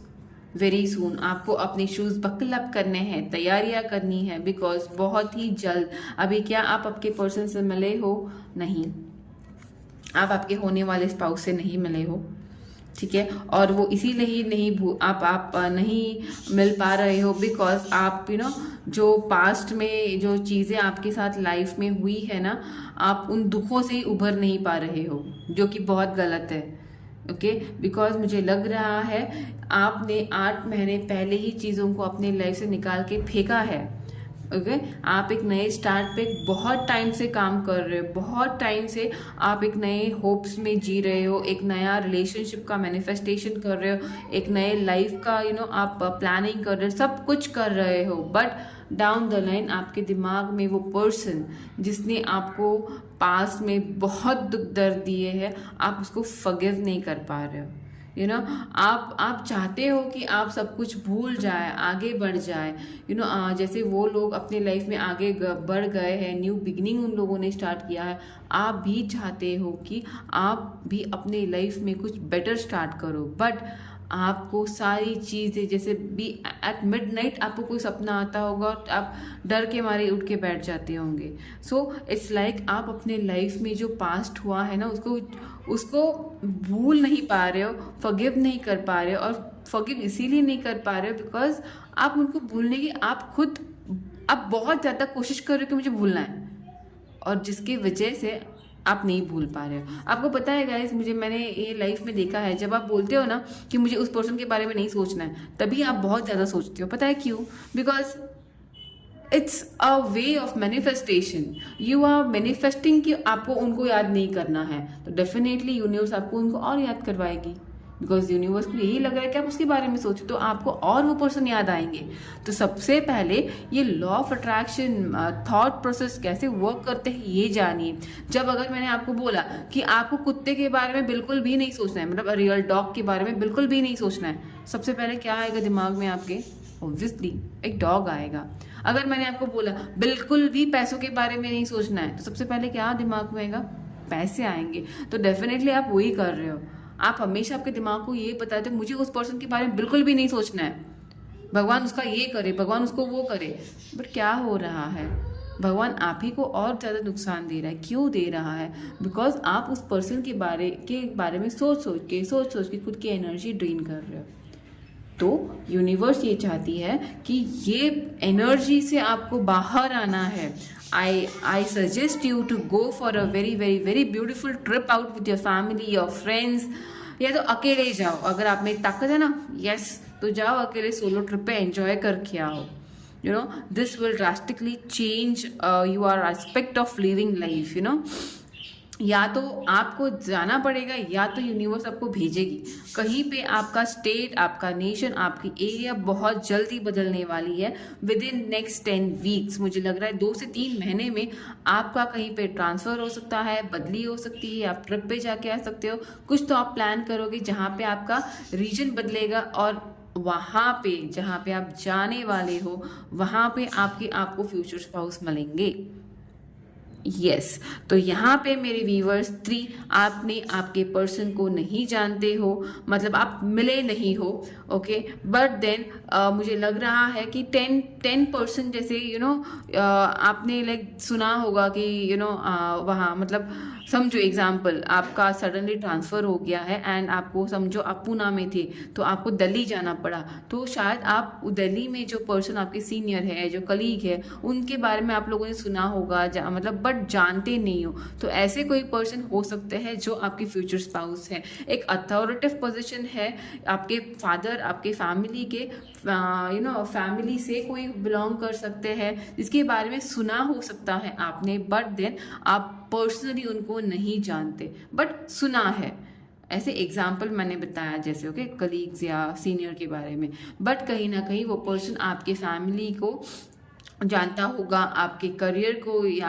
very soon. आपको अपने शूज़ बकल अप करने हैं, तैयारियां करनी है, बिकॉज बहुत ही जल्द. अभी क्या आप आपके पर्सन से मिले हो? नहीं, आप आपके होने वाले स्पाउस से नहीं मिले हो. ठीक है. और वो इसीलिए ही नहीं आप नहीं मिल पा रहे हो बिकॉज आप जो पास्ट में जो चीज़ें आपके साथ लाइफ में हुई है ना, आप उन दुखों से ही उभर नहीं पा रहे हो, जो कि बहुत गलत है. ओके, बिकॉज मुझे लग रहा है आपने 8 महीने पहले ही चीज़ों को अपने लाइफ से निकाल के फेंका है. ओके, आप एक नए स्टार्ट पे बहुत टाइम से काम कर रहे हो, बहुत टाइम से आप एक नए होप्स में जी रहे हो, एक नया रिलेशनशिप का मैनिफेस्टेशन कर रहे हो, एक नए लाइफ का आप प्लानिंग कर रहे हो, सब कुछ कर रहे हो. बट डाउन द लाइन आपके दिमाग में वो पर्सन जिसने आपको पास्ट में बहुत दुख दर्द दिए हैं, आप उसको फॉरगिव नहीं कर पा रहे हो. आप चाहते हो कि आप सब कुछ भूल जाए, आगे बढ़ जाए. जैसे वो लोग अपने लाइफ में आगे बढ़ गए हैं, न्यू बिगिनिंग उन लोगों ने स्टार्ट किया है, आप भी चाहते हो कि आप भी अपने लाइफ में कुछ बेटर स्टार्ट करो. बट आपको सारी चीज़ें, जैसे बी एट मिडनाइट आपको कोई सपना आता होगा और आप डर के मारे उठ के बैठ जाते होंगे। सो इट्स लाइक आप अपने लाइफ में जो पास्ट हुआ है ना, उसको उसको भूल नहीं पा रहे हो, फॉरगिव नहीं कर पा रहे हो। और फॉरगिव इसीलिए नहीं कर पा रहे हो बिकॉज आप उनको भूलने की आप बहुत ज़्यादा कोशिश कर रहे हो कि मुझे भूलना है, और जिसकी वजह से आप नहीं भूल पा रहे हो। आपको पता है गाइस, मैंने ये लाइफ में देखा है, जब आप बोलते हो ना कि मुझे उस पर्सन के बारे में नहीं सोचना है, तभी आप बहुत ज़्यादा सोचते हो। पता है क्यों? Because it's a way of manifestation. You are manifesting कि आपको उनको याद नहीं करना है, तो डेफिनेटली यूनिवर्स आपको उनको और याद करवाएगी, बिकॉज यूनिवर्स को यही लग रहा है कि आप उसके बारे में सोचो, तो आपको और वो पर्सन याद आएंगे। तो सबसे पहले ये law of attraction thought process कैसे वर्क करते हैं ये जानिए। जब अगर मैंने आपको बोला कि आपको कुत्ते के बारे में बिल्कुल भी नहीं सोचना है, मतलब रियल डॉग के बारे में बिल्कुल भी नहीं सोचना है, सबसे पहले क्या आएगा दिमाग में आपके? ऑब्वियसली एक डॉग आएगा। अगर मैंने आपको बोला बिल्कुल भी पैसों के बारे में नहीं सोचना है, तो सबसे पहले क्या दिमाग में आएगा? पैसे आएंगे। तो डेफिनेटली आप वही कर रहे हो। आप हमेशा आपके दिमाग को ये बताते हो मुझे उस पर्सन के बारे में बिल्कुल भी नहीं सोचना है, भगवान उसका ये करे, भगवान उसको वो करे। बट क्या हो रहा है? भगवान आप ही को और ज़्यादा नुकसान दे रहा है। क्यों दे रहा है? बिकॉज आप उस पर्सन के बारे में सोच सोच के खुद की एनर्जी ड्रेन कर रहे हो। तो यूनिवर्स ये चाहती है कि ये एनर्जी से आपको बाहर आना है। I suggest you to go for a very very very beautiful trip out with your family, your friends, या तो अकेले जाओ। अगर आप में ताकत है ना, यस, तो जाओ अकेले सोलो ट्रिप पे एंजॉय करके आओ। You know this will drastically change your aspect of living life. You know, या तो आपको जाना पड़ेगा या तो यूनिवर्स आपको भेजेगी कहीं पे। आपका स्टेट, आपका नेशन, आपकी एरिया बहुत जल्दी बदलने वाली है। विद इन नेक्स्ट 10 वीक्स मुझे लग रहा है 2 से 3 महीने में आपका कहीं पे ट्रांसफ़र हो सकता है, बदली हो सकती है, आप ट्रिप पे जाके आ सकते हो। कुछ तो आप प्लान करोगे जहाँ पे आपका रीजन बदलेगा, और वहाँ पे जहाँ पे आप जाने वाले हो वहाँ पे आपको फ्यूचर स्पाउस मिलेंगे। यस तो यहाँ पे मेरे व्यूवर्स 3, आपने आपके पर्सन को नहीं जानते हो, मतलब आप मिले नहीं हो, ओके। बट देन मुझे लग रहा है कि 10% जैसे आपने लाइक सुना होगा कि वहाँ, मतलब समझो एग्जाम्पल, आपका सडनली ट्रांसफ़र हो गया है एंड आपको समझो आप पूना में थे तो आपको दिल्ली जाना पड़ा। तो शायद आप दिल्ली में जो पर्सन आपके सीनियर है, जो कलीग है, उनके बारे में आप लोगों ने सुना होगा, मतलब बट जानते नहीं हो। तो ऐसे कोई पर्सन हो सकते हैं जो आपके फ्यूचर स्पाउस है। एक अथॉरिटेटिव पोजीशन है, आपके फादर, आपके फैमिली के फैमिली से कोई बिलोंग कर सकते हैं, जिसके बारे में सुना हो सकता है आपने, बट देन आप पर्सनली उनको नहीं जानते, बट सुना है। ऐसे एग्जाम्पल मैंने बताया जैसे ओके कलीग्स या सीनियर के बारे में, बट कहीं ना कहीं वो पर्सन आपके फैमिली को जानता होगा, आपके करियर को या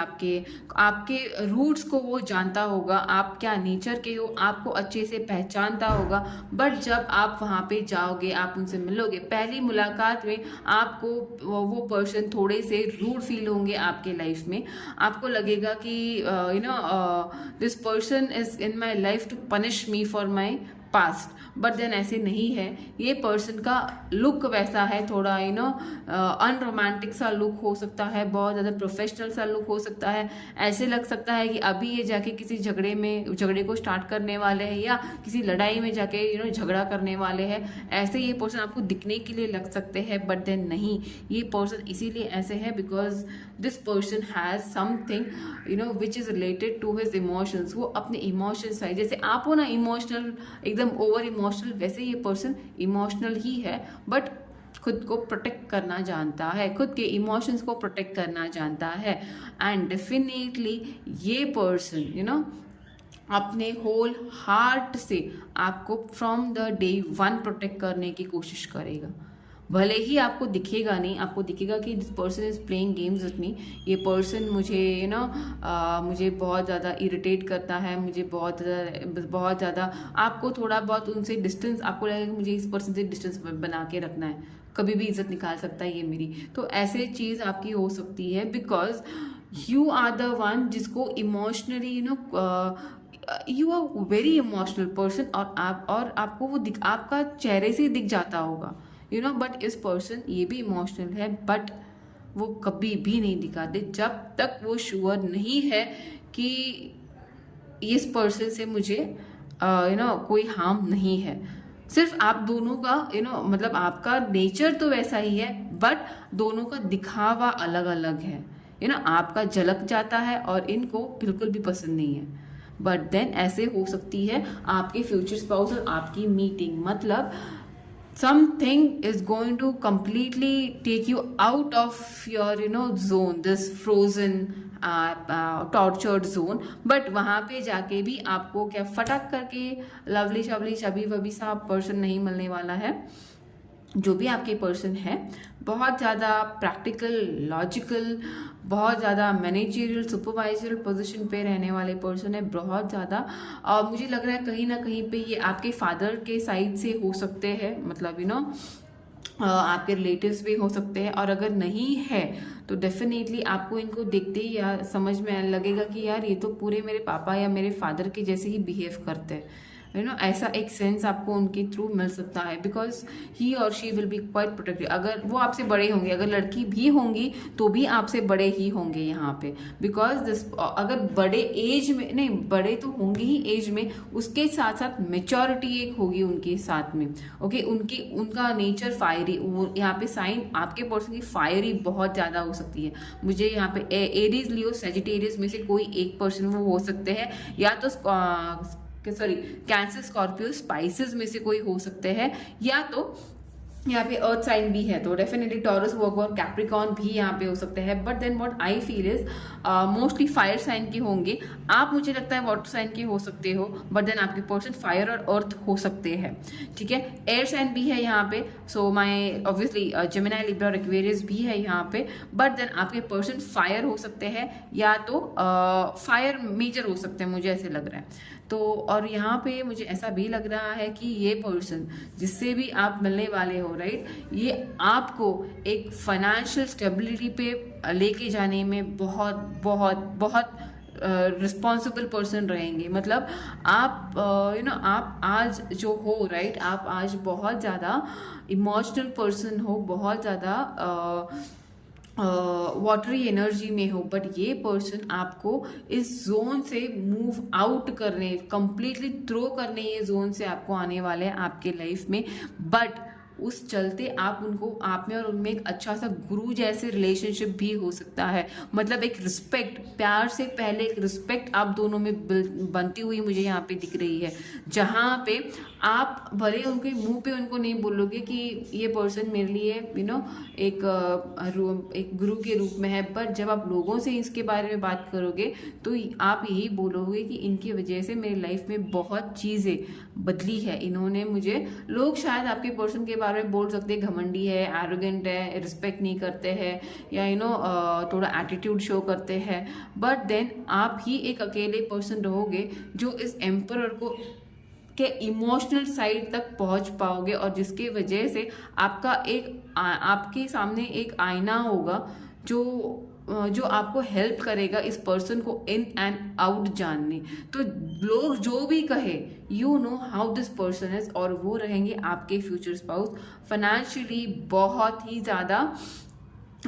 आपके रूट्स को वो जानता होगा, आप क्या नेचर के हो आपको अच्छे से पहचानता होगा। बट जब आप वहाँ पे जाओगे, आप उनसे मिलोगे, पहली मुलाकात में आपको वो पर्सन थोड़े से रूड फील होंगे आपके लाइफ में। आपको लगेगा कि this person is in my life to punish me for my past, but then ऐसे नहीं है। ये पर्सन का लुक वैसा है, थोड़ा अनरोमांटिक सा लुक हो सकता है, बहुत ज़्यादा प्रोफेशनल सा लुक हो सकता है। ऐसे लग सकता है कि अभी ये जाके किसी झगड़े को स्टार्ट करने वाले हैं या किसी लड़ाई में जाके झगड़ा करने वाले हैं। ऐसे ये पर्सन आपको दिखने के लिए लग सकते हैं, बट देन नहीं, ये पर्सन इसीलिए ऐसे है because this person has something which is related to his emotions. वो अपने इमोशंस है, जैसे आप हो ना इमोशनल, एकदम ओवर इमोशनल, वैसे ये पर्सन इमोशनल ही है, बट खुद को प्रोटेक्ट करना जानता है, खुद के इमोशंस को प्रोटेक्ट करना जानता है। एंड डेफिनेटली ये पर्सन अपने होल हार्ट से आपको फ्रॉम द डे 1 प्रोटेक्ट करने की कोशिश करेगा। भले ही आपको दिखेगा नहीं, आपको दिखेगा कि this person is playing games with me, ये पर्सन मुझे मुझे बहुत ज़्यादा इरिटेट करता है, मुझे बहुत ज़्यादा आपको थोड़ा बहुत उनसे डिस्टेंस, आपको लगेगा कि मुझे इस पर्सन से डिस्टेंस बना के रखना है, कभी भी इज्जत निकाल सकता है ये मेरी। तो ऐसे चीज़ आपकी हो सकती है because you are the one जिसको emotionally you are very emotional person, और आपको वो आपका चेहरे से ही दिख जाता होगा, यू नो। बट इस पर्सन ये भी इमोशनल है, बट वो कभी भी नहीं दिखाते जब तक वो श्योर नहीं है कि इस पर्सन से मुझे यू नो कोई हार्म नहीं है। सिर्फ आप दोनों का यू नो मतलब आपका नेचर तो वैसा ही है, बट दोनों का दिखावा अलग अलग है, यू नो। आपका झलक जाता है और इनको बिल्कुल भी पसंद नहीं है। बट देन ऐसे हो सकती है आपके फ्यूचर स्पाउस और आपकी मीटिंग, मतलब something is going to completely take you out of your you know zone, this frozen tortured zone। But वहाँ पे जाके भी आपको क्या फटाक करके लवली शवली छबी वबी सा पर्सन नहीं मिलने वाला है। जो भी आपके पर्सन है बहुत ज़्यादा प्रैक्टिकल, लॉजिकल, बहुत ज़्यादा मैनेजरियल, सुपरवाइजरल पोजीशन पे रहने वाले पर्सन है, बहुत ज़्यादा। और मुझे लग रहा है कहीं ना कहीं पे ये आपके फादर के साइड से हो सकते हैं, मतलब यू नो आपके रिलेटिव्स भी हो सकते हैं। और अगर नहीं है तो डेफिनेटली आपको इनको देखते ही या समझ में लगेगा कि यार ये तो पूरे मेरे पापा या मेरे फादर के जैसे ही बिहेव करते हैं, यू नो। ऐसा एक सेंस आपको उनके थ्रू मिल सकता है, बिकॉज ही और she will be quite protective. अगर वो आपसे बड़े होंगे, अगर लड़की भी होंगी तो भी आपसे बड़े ही होंगे यहाँ पे, बिकॉज दिस अगर बड़े एज में नहीं, बड़े तो होंगे ही एज में, उसके साथ साथ मेच्योरिटी एक होगी उनके साथ में। ओके, उनका नेचर फायरी, वो यहाँ पे साइन आपके पर्सन की फायरी बहुत ज़्यादा हो सकती है। मुझे यहाँ पे एरीज, लियो, सेजिटेरियस में से कोई एक पर्सन वो हो सकते हैं, या तो कैंसर, स्कॉर्पियो, स्पाइसेस में से कोई हो सकते हैं, या तो यहाँ पे अर्थ साइन भी है तो डेफिनेटली टॉरस, वर्गो और कैप्रिकॉर्न भी यहाँ पे हो सकते हैं। But then what I feel is mostly fire sign के होंगे। आप मुझे लगता है वाटर साइन के हो सकते हो, बट देन आपके पर्सन फायर और अर्थ हो सकते हैं, ठीक है। एयर साइन भी है यहाँ पे, सो माई ऑब्वियसली जेमिनी, लिब्रा और एक्वेरियस भी है यहाँ पे। बट देन आपके पर्सन फायर हो सकते हैं, या तो फायर मेजर हो सकते हैं, मुझे ऐसे लग रहा है। तो और यहाँ पे मुझे ऐसा भी लग रहा है कि ये पर्सन जिससे भी आप मिलने वाले हो, राइट, ये आपको एक फाइनेंशियल स्टेबिलिटी पे लेके जाने में बहुत बहुत बहुत रिस्पॉन्सिबल पर्सन रहेंगे। मतलब आप यू नो आप आज जो हो, राइट, आप आज बहुत ज़्यादा इमोशनल पर्सन हो, बहुत ज़्यादा वाटरी एनर्जी में हो, बट ये पर्सन आपको इस जोन से मूव आउट करने, कंप्लीटली थ्रो करने ये जोन से आपको आने वाले हैं आपके लाइफ में। बट उस चलते आप उनको, आप में और उनमें एक अच्छा सा गुरु जैसे रिलेशनशिप भी हो सकता है। मतलब एक रिस्पेक्ट, प्यार से पहले एक रिस्पेक्ट आप दोनों में बनती हुई मुझे यहाँ पे दिख रही है, जहाँ पे आप भले उनके मुंह पे उनको नहीं बोलोगे कि ये पर्सन मेरे लिए यू नो एक गुरु के रूप में है, पर जब आप लोगों से इसके बारे में बात करोगे तो आप यही बोलोगे कि इनकी वजह से मेरी लाइफ में बहुत चीज़ें बदली है, इन्होंने मुझे, लोग शायद आपके पर्सन के बारे में बोल सकते हैं घमंडी है, एरोगेंट है, रिस्पेक्ट नहीं करते हैं, या यू नो थोड़ा एटीट्यूड शो करते हैं। बट देन आप ही एक अकेले पर्सन रहोगे जो इस एम्परर को के इमोशनल साइड तक पहुंच पाओगे, और जिसके वजह से आपके सामने एक आईना होगा जो आपको हेल्प करेगा इस पर्सन को इन एंड आउट जानने। तो लोग जो भी कहे, you know how this person is, और वो रहेंगे आपके फ्यूचर स्पाउस। फाइनेंशियली बहुत ही ज़्यादा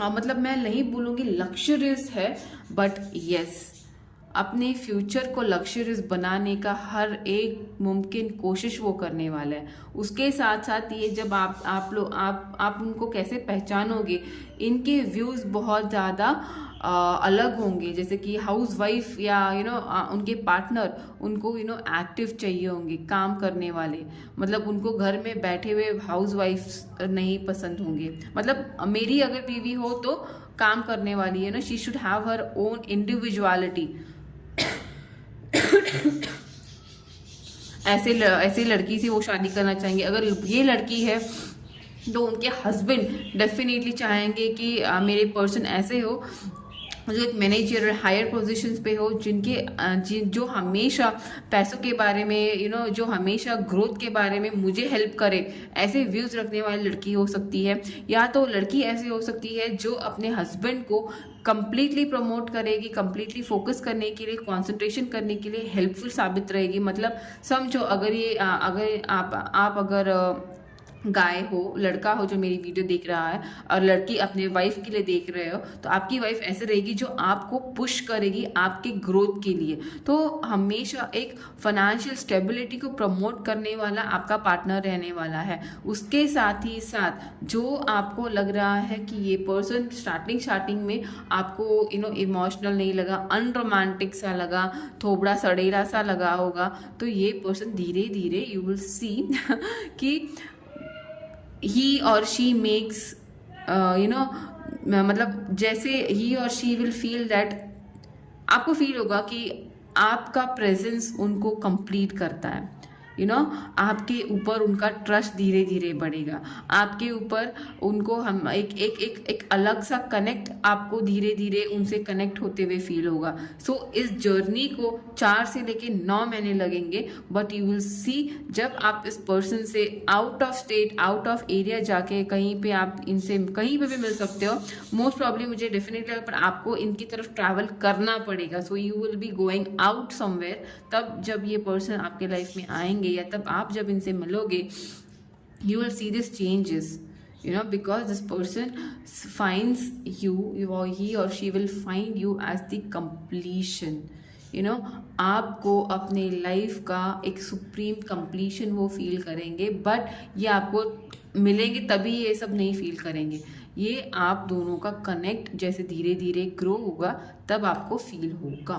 मतलब मैं नहीं बोलूँगी लक्जरियस है, बट यस, अपने फ्यूचर को लक्जरियस बनाने का हर एक मुमकिन कोशिश वो करने वाला है। उसके साथ साथ ये जब आप उनको कैसे पहचानोगे, इनके व्यूज़ बहुत ज़्यादा अलग होंगे। जैसे कि हाउस वाइफ या यू नो उनके पार्टनर उनको यू नो एक्टिव चाहिए होंगे, काम करने वाले। मतलब उनको घर में बैठे हुए हाउस वाइफ नहीं पसंद होंगे। मतलब मेरी अगर बीवी हो तो काम करने वाली है ना, she should have her own individuality. ऐसे लड़की से वो शादी करना चाहेंगे। अगर ये लड़की है तो उनके हस्बैंड डेफिनेटली चाहेंगे कि मेरे पर्सन ऐसे हो जो एक मैनेजर हायर पोजीशंस पे हो, जो हमेशा पैसों के बारे में जो हमेशा ग्रोथ के बारे में मुझे हेल्प करे, ऐसे व्यूज़ रखने वाली लड़की हो सकती है। या तो लड़की ऐसी हो सकती है जो अपने हस्बैंड को कंप्लीटली प्रमोट करेगी, कंप्लीटली फोकस करने के लिए, कंसंट्रेशन करने के लिए हेल्पफुल साबित रहेगी। मतलब समझो अगर आप अगर गाय हो, लड़का हो जो मेरी वीडियो देख रहा है, और लड़की अपने वाइफ के लिए देख रहे हो, तो आपकी वाइफ ऐसे रहेगी जो आपको पुश करेगी आपके ग्रोथ के लिए। तो हमेशा एक फाइनेंशियल स्टेबिलिटी को प्रमोट करने वाला आपका पार्टनर रहने वाला है। उसके साथ ही साथ जो आपको लग रहा है कि ये पर्सन स्टार्टिंग में आपको इमोशनल नहीं लगा, अनरोमांटिक सा लगा, थोड़ा सड़ेला सा लगा होगा, तो ये पर्सन धीरे धीरे यू विल सी कि he or she makes मतलब जैसे he or she will feel that, आपको फील होगा कि आपका प्रेजेंस उनको कंप्लीट करता है। आपके ऊपर उनका ट्रस्ट धीरे धीरे बढ़ेगा, आपके ऊपर उनको हम एक अलग सा कनेक्ट आपको धीरे धीरे उनसे कनेक्ट होते हुए फील होगा। सो इस जर्नी को 4 से लेके 9 महीने लगेंगे, बट यू विल सी जब आप इस पर्सन से out of state, out of area जाके कहीं पे आप इनसे कहीं पे भी मिल सकते हो। मोस्ट प्रॉब्ली मुझे डेफिनेटली, पर आपको इनकी तरफ ट्रैवल करना पड़ेगा। So you will be going out somewhere, तब जब ये पर्सन आपके लाइफ में आएंगे या तब आप जब इनसे मिलोगे, you will see this changes, because this person finds you, or he or she will find you as the completion। आपको अपने लाइफ का एक सुप्रीम कंप्लीशन वो फील करेंगे, बट ये आपको मिलेंगे तभी ये सब नहीं फील करेंगे। ये आप दोनों का कनेक्ट जैसे धीरे धीरे ग्रो होगा तब आपको फील होगा।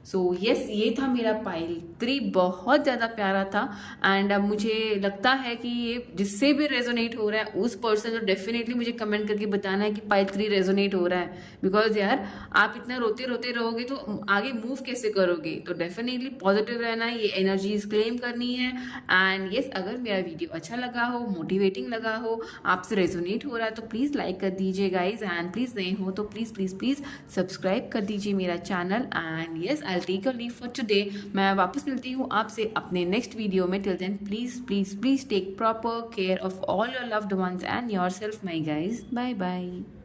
सो यस, ये था मेरा पाइल 3, बहुत ज़्यादा प्यारा था। एंड मुझे लगता है कि ये जिससे भी रेजोनेट हो रहा है उस पर्सन को डेफिनेटली मुझे कमेंट करके बताना है कि पाइल 3 रेजोनेट हो रहा है। बिकॉज यार आप इतना रोते रोते रहोगे तो आगे मूव कैसे करोगे? तो डेफिनेटली पॉजिटिव रहना है, ये एनर्जीज क्लेम करनी है। एंड यस, अगर मेरा वीडियो अच्छा लगा हो, मोटिवेटिंग लगा हो, आपसे रेजोनेट हो रहा है तो प्लीज़ लाइक कर दीजिए गाइज, एंड प्लीज़ नहीं हो तो प्लीज़ प्लीज़ प्लीज़ सब्सक्राइब कर दीजिए मेरा channel. And yes, I take a leave for today. मैं वापस मिलती हूँ आपसे अपने नेक्स्ट वीडियो में। Till then please please please take proper care of all your loved ones and yourself my guys. Bye bye.